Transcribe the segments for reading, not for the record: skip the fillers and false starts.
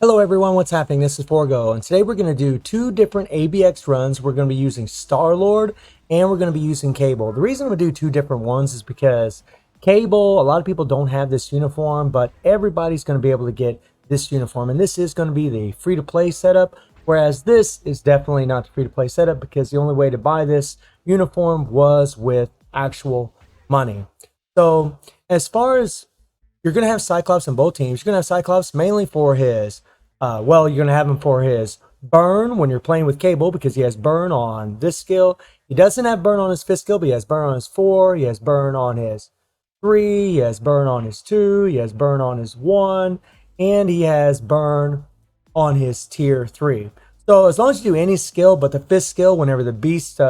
Hello everyone, what's happening? This is Forgo, and today we're going to do two different ABX runs. We're going to be using Starlord, and we're going to be using Cable. The reason we do two different ones is because Cable, a lot of people don't have this uniform, but everybody's going to be able to get this uniform, and this is going to be the free-to-play setup, whereas this is definitely not the free-to-play setup because the only way to buy this uniform was with actual money. So as far as you're going to have Cyclops in both teams, you're going to have Cyclops mainly for his you're going to have him for his burn when you're playing with Cable because he has burn on this skill. He doesn't have burn on his 5th skill, but he has burn on his 4. He has burn on his 3. He has burn on his 2. He has burn on his 1. And he has burn on his tier 3. So as long as you do any skill but the 5th skill, whenever the beast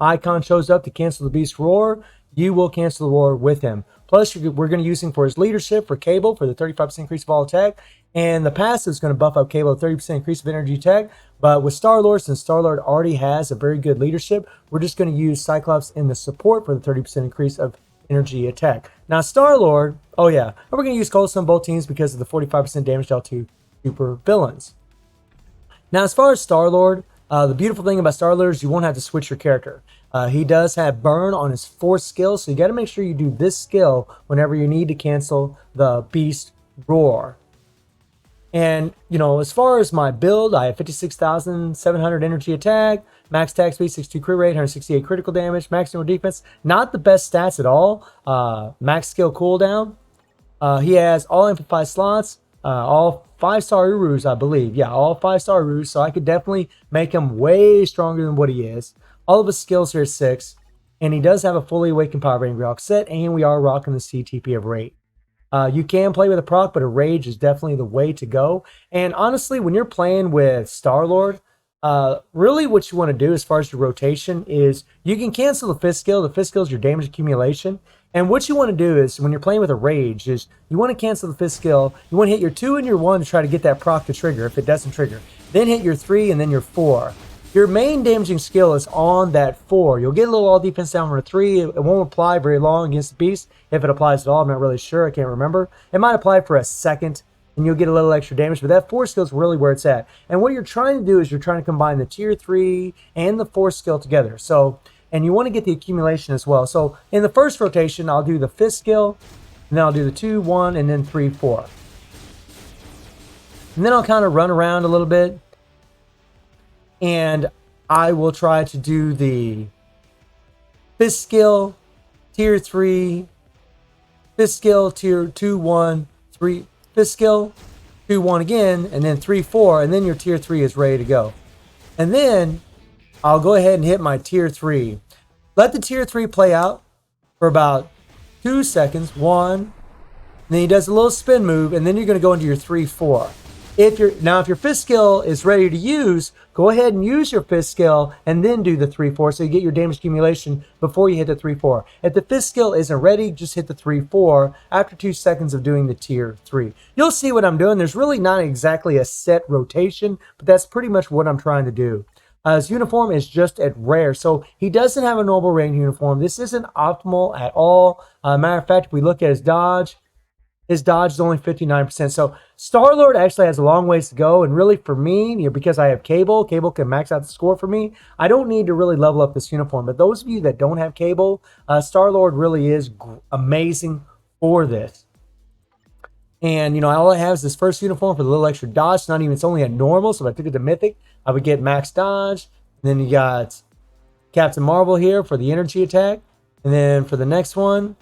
icon shows up to cancel the beast roar, you will cancel the roar with him. Plus, we're going to use him for his leadership for Cable for the 35% increase of all attack. And the passive is going to buff up Cable 30% increase of energy attack. But with Starlord, since Starlord already has a very good leadership, we're just going to use Cyclops in the support for the 30% increase of energy attack. Now, Starlord, oh yeah, and we're going to use Coulson on both teams because of the 45% damage dealt to super villains. Now, as far as Starlord, the beautiful thing about Starlord is you won't have to switch your character. He does have burn on his 4th skill, so you got to make sure you do this skill whenever you need to cancel the beast roar. And, you know, as far as my build, I have 56,700 energy attack, max attack speed, 62 crit rate, 168 critical damage, maximum defense. Not the best stats at all. Max skill cooldown. He has all amplified slots, all 5-star Urus, I believe. Yeah, all 5-star Urus, so I could definitely make him way stronger than what he is. All of his skills are 6, and he does have a fully awakened Power Rain Rock set, and we are rocking the CTP of Rate. You can play with a proc, but a rage is definitely the way to go. And honestly, when you're playing with Starlord, really what you want to do as far as your rotation is you can cancel the 5th skill. The 5th skill is your damage accumulation. And what you want to do is when you're playing with a rage is you want to cancel the 5th skill. You want to hit your 2 and your 1 to try to get that proc to trigger if it doesn't trigger. Then hit your 3 and then your 4. Your main damaging skill is on that 4. You'll get a little all defense down from a 3. It won't apply very long against the beast. If it applies at all, I'm not really sure. I can't remember. It might apply for a second, and you'll get a little extra damage. But that 4 skill is really where it's at. And what you're trying to do is you're trying to combine the tier 3 and the 4 skill together. So, and you want to get the accumulation as well. So in the first rotation, I'll do the 5th skill, and then I'll do the 2, 1, and then 3, 4. And then I'll kind of run around a little bit. And I will try to do the 5th skill, tier 3, 5th skill, tier 2, 1, 3, 5th skill, 2, 1 again, and then 3, 4, and then your tier 3 is ready to go. And then I'll go ahead and hit my tier 3. Let the tier 3 play out for about 2 seconds, 1, and then he does a little spin move, and then you're going to go into your 3, 4. If your 5th skill is ready to use, go ahead and use your 5th skill and then do the 3, 4 so you get your damage accumulation before you hit the 3, 4. If the 5th skill isn't ready, just hit the 3, 4 after 2 seconds of doing the tier 3. You'll see what I'm doing. There's really not exactly a set rotation, but that's pretty much what I'm trying to do. His uniform is just at rare, so he doesn't have a normal range uniform. This isn't optimal at all. Matter of fact, if we look at his dodge is only 59%. So Starlord actually has a long ways to go. And really for me, because I have Cable can max out the score for me. I don't need to really level up this uniform. But those of you that don't have Cable, Starlord really is amazing for this. And, you know, all I have is this first uniform for the little extra dodge. It's only a normal. So if I took it to Mythic, I would get max dodge. And then you got Captain Marvel here for the energy attack. And then for the next one,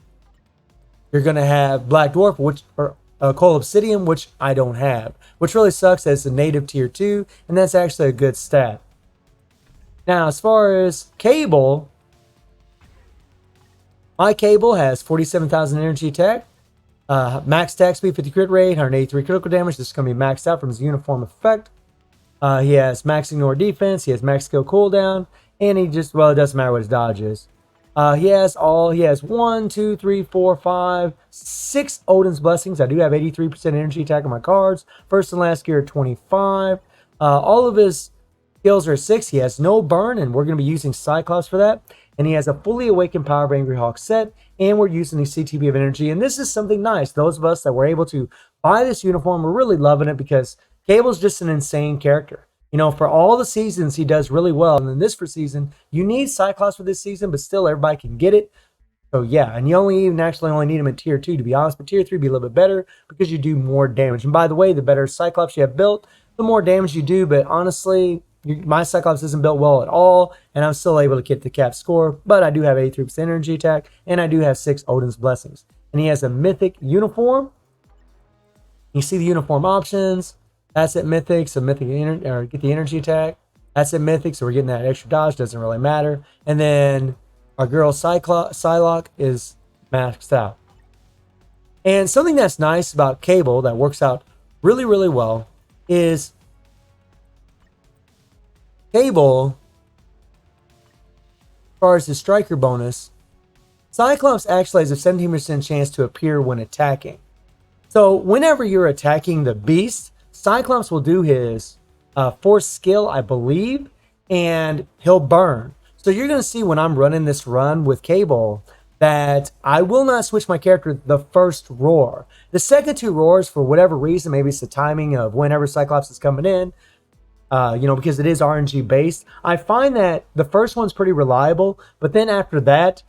you're going to have Black Dwarf, or Coal Obsidian, which I don't have. Which really sucks as a native tier 2, and that's actually a good stat. Now, as far as Cable, my Cable has 47,000 energy attack, max attack speed, 50 crit rate, 183 critical damage. This is going to be maxed out from his uniform effect. He has max ignore defense, he has max skill cooldown, and it doesn't matter what his dodge is. He has 1, 2, 3, 4, 5, 6 Odin's Blessings. I do have 83% energy attack on my cards. First and last gear, 25. All of his skills are 6. He has no burn, and we're going to be using Cyclops for that. And he has a fully awakened Power of Angry Hawk set, and we're using the CTP of energy. And this is something nice. Those of us that were able to buy this uniform, we're really loving it because Cable's just an insane character. You know, for all the seasons, he does really well. And then this for season, you need Cyclops for this season, but still everybody can get it. So yeah, and you only need him in tier 2, to be honest, but tier 3 be a little bit better because you do more damage. And by the way, the better Cyclops you have built, the more damage you do. But honestly, my Cyclops isn't built well at all, and I'm still able to get the cap score. But I do have 83% energy attack, and I do have 6 Odin's Blessings. And he has a mythic uniform. You see the uniform options. That's at mythic, so mythic or get the energy attack. That's at mythic, so we're getting that extra dodge. Doesn't really matter. And then our girl Psylocke is maxed out. And something that's nice about Cable that works out really, really well is Cable, as far as the striker bonus, Cyclops actually has a 17% chance to appear when attacking. So whenever you're attacking the beast, Cyclops will do his force skill, I believe, and he'll burn. So you're going to see when I'm running this run with Cable that I will not switch my character the first roar. The second 2 roars, for whatever reason, maybe it's the timing of whenever Cyclops is coming in, because it is RNG based. I find that the first one's pretty reliable, but then after that,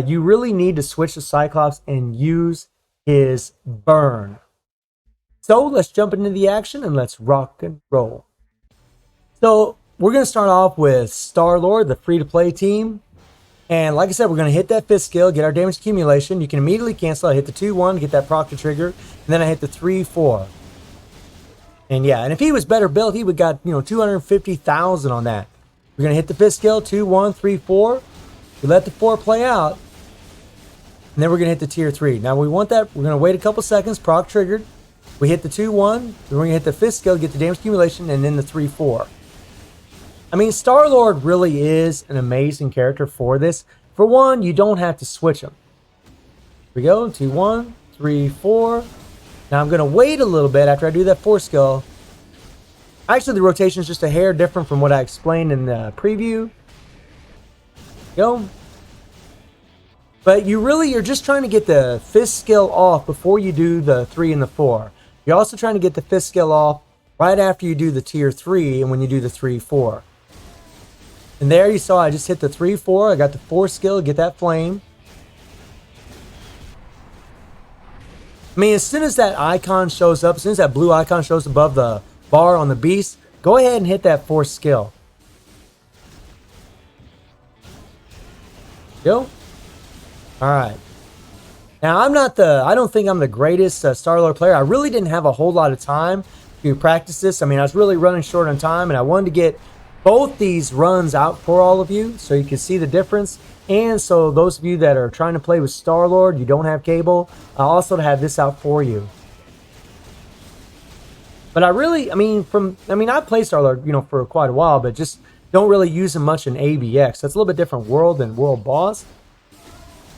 you really need to switch to Cyclops and use his burn. So let's jump into the action and let's rock and roll. So we're going to start off with Starlord, the free-to-play team. And like I said, we're going to hit that 5th skill, get our damage accumulation. You can immediately cancel. I hit the 2-1, get that proc to trigger. And then I hit the 3-4. And yeah, and if he was better built, he would got, 250,000 on that. We're going to hit the 5th skill, 2-1, 3-4. We let the 4 play out. And then we're going to hit the tier 3. Now we want that. We're going to wait a couple seconds, proc triggered. We hit the 2-1. Then we're going to hit the 5th skill, get the damage accumulation, and then the 3-4. I mean, Starlord really is an amazing character for this. For one, you don't have to switch him. Here we go, 2-1, 3-4. Now I'm going to wait a little bit after I do that 4 skill. Actually, the rotation is just a hair different from what I explained in the preview. Go. But you're just trying to get the 5th skill off before you do the 3 and the 4. You're also trying to get the 5th skill off right after you do the tier 3 and when you do the 3-4. And there you saw I just hit the 3-4. I got the 4 skill, get that flame. I mean, as soon as that icon shows up, as soon as that blue icon shows above the bar on the beast, go ahead and hit that 4th skill. Go. Alright. Now, I don't think I'm the greatest Starlord player. I really didn't have a whole lot of time to practice this. I mean, I was really running short on time, and I wanted to get both these runs out for all of you so you can see the difference. And so those of you that are trying to play with Starlord, you don't have Cable, also to have this out for you. But I play Starlord, for quite a while, but just don't really use him much in ABX. That's a little bit different world than World Boss.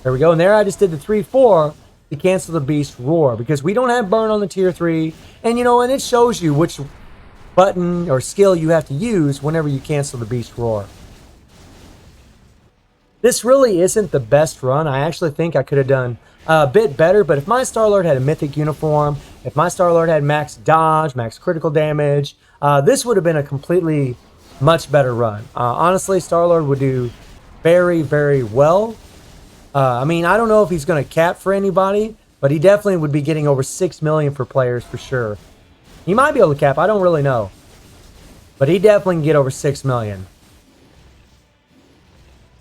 There we go. And there I just did the 3-4 to cancel the Beast Roar because we don't have burn on the tier 3. And and it shows you which button or skill you have to use whenever you cancel the Beast Roar. This really isn't the best run. I actually think I could have done a bit better, but if my Starlord had a mythic uniform, if my Starlord had max dodge, max critical damage, this would have been a completely much better run. Honestly, Starlord would do very, very well. I don't know if he's going to cap for anybody, but he definitely would be getting over 6 million for players for sure. He might be able to cap, I don't really know. But he definitely can get over 6 million.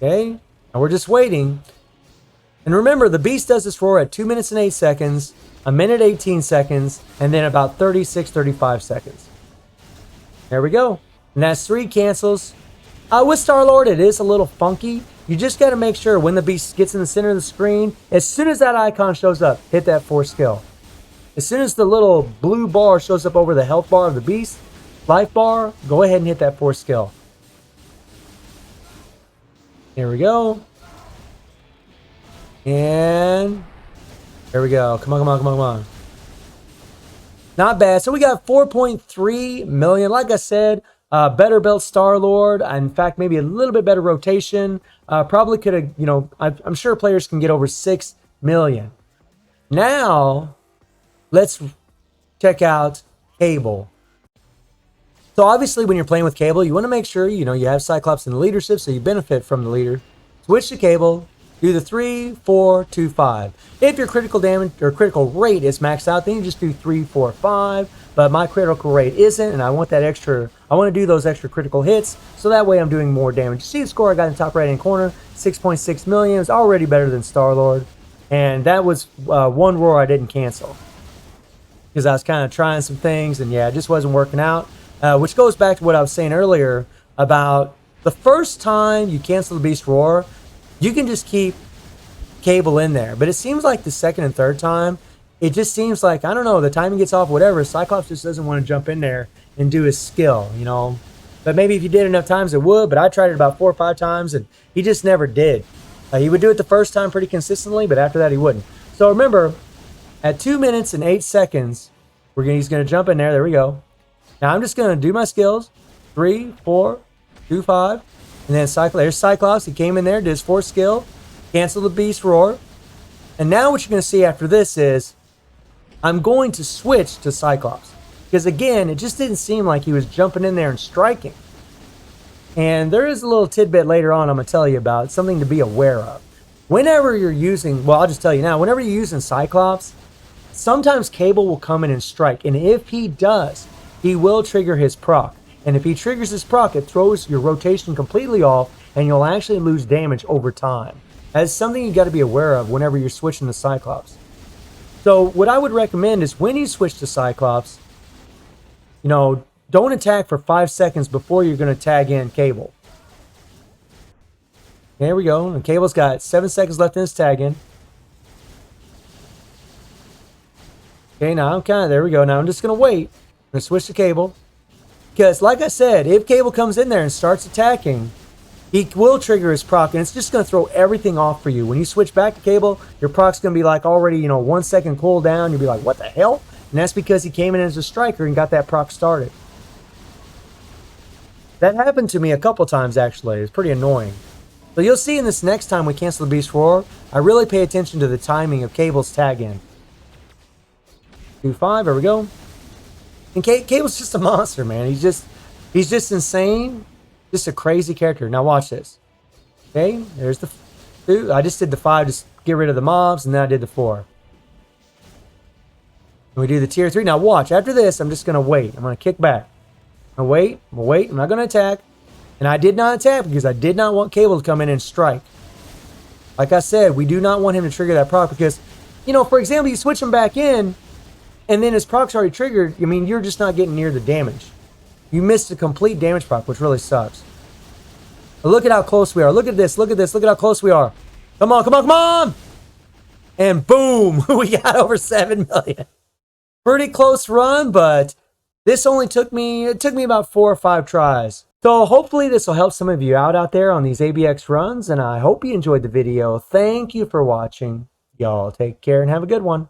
Okay, and we're just waiting. And remember, the Beast does this roar at 2 minutes and 8 seconds, 1 minute 18 seconds, and then about 36, 35 seconds. There we go. And that's 3 cancels. With Starlord, it is a little funky. You just got to make sure when the Beast gets in the center of the screen, as soon as that icon shows up, hit that 4 skill. As soon as the little blue bar shows up over the health bar of the Beast, life bar, go ahead and hit that 4 skill. There we go. And there we go. Come on, come on, come on, come on. Not bad. So we got 4.3 million. Like I said, better built Starlord. In fact, maybe a little bit better rotation. Probably could have, I'm sure players can get over 6 million. Now, let's check out Cable. So obviously when you're playing with cable, you want to make sure, you know, you have Cyclops in the leadership so you benefit from the leader. Switch to cable, do the 3, 4, 2, 5. If your critical damage or critical rate is maxed out, then you just do 3, 4, 5. But my critical rate isn't, and I want that extra, I want to do those extra critical hits, so that way I'm doing more damage. You see the score I got in the top right hand corner, 6.6 million. It's already better than Starlord. And that was one roar I didn't cancel, because I was kind of trying some things, and yeah, it just wasn't working out. Which goes back to what I was saying earlier about the first time you cancel the Beast Roar, you can just keep cable in there. But it seems like the second and third time, it just seems like, I don't know, the timing gets off, whatever. Cyclops just doesn't want to jump in there and do his skill, you know. But maybe if you did enough times, it would. But I tried it about 4 or 5 times, and he just never did. He would do it the first time pretty consistently, but after that, he wouldn't. So remember, at 2 minutes and 8 seconds, he's going to jump in there. There we go. Now I'm just going to do my skills. 3, 4, 2, 5. And then there's Cyclops. He came in there, did his 4th skill. Cancel the Beast Roar. And now what you're going to see after this is I'm going to switch to Cyclops. Because again, it just didn't seem like he was jumping in there and striking. And there is a little tidbit later on I'm going to tell you about. Something to be aware of. Whenever you're using, well, I'll just tell you now. Whenever you're using Cyclops, sometimes Cable will come in and strike. And if he does, he will trigger his proc. And if he triggers his proc, it throws your rotation completely off, and you'll actually lose damage over time. That's something you got to be aware of whenever you're switching to Cyclops. So what I would recommend is when you switch to Cyclops, you know, don't attack for 5 seconds before you're going to tag in Cable. There we go. And Cable's got 7 seconds left in his tag in. Okay, now there we go. Now I'm just going to wait. I'm going to switch to Cable. Because, like I said, if Cable comes in there and starts attacking, he will trigger his proc, and it's just going to throw everything off for you. When you switch back to Cable, your proc's going to be like already, you know, 1 second cooldown. You'll be like, what the hell? And that's because he came in as a striker and got that proc started. That happened to me a couple times, actually. It's pretty annoying. So you'll see in this next time we cancel the Beast Roar, I really pay attention to the timing of Cable's tag in. 2, 5, there we go. And Cable's just a monster, man. He's just insane. Just a crazy character. Now watch this. Okay, there's the 2. I just did the 5 to get rid of the mobs, and then I did the 4. And we do the tier 3. Now watch. After this, I'm just going to wait. I'm going to kick back. I'm going to wait. I'm not going to attack. And I did not attack because I did not want Cable to come in and strike. Like I said, we do not want him to trigger that proc because, you know, for example, you switch him back in, and then his proc's already triggered. I mean, you're just not getting near the damage. You missed a complete damage proc, which really sucks. But look at how close we are. Look at this. Look at this. Look at how close we are. Come on, come on, come on! And boom, we got over 7 million. Pretty close run, but this only took me about 4 or 5 tries. So hopefully this will help some of you out there on these ABX runs, and I hope you enjoyed the video. Thank you for watching. Y'all take care and have a good one.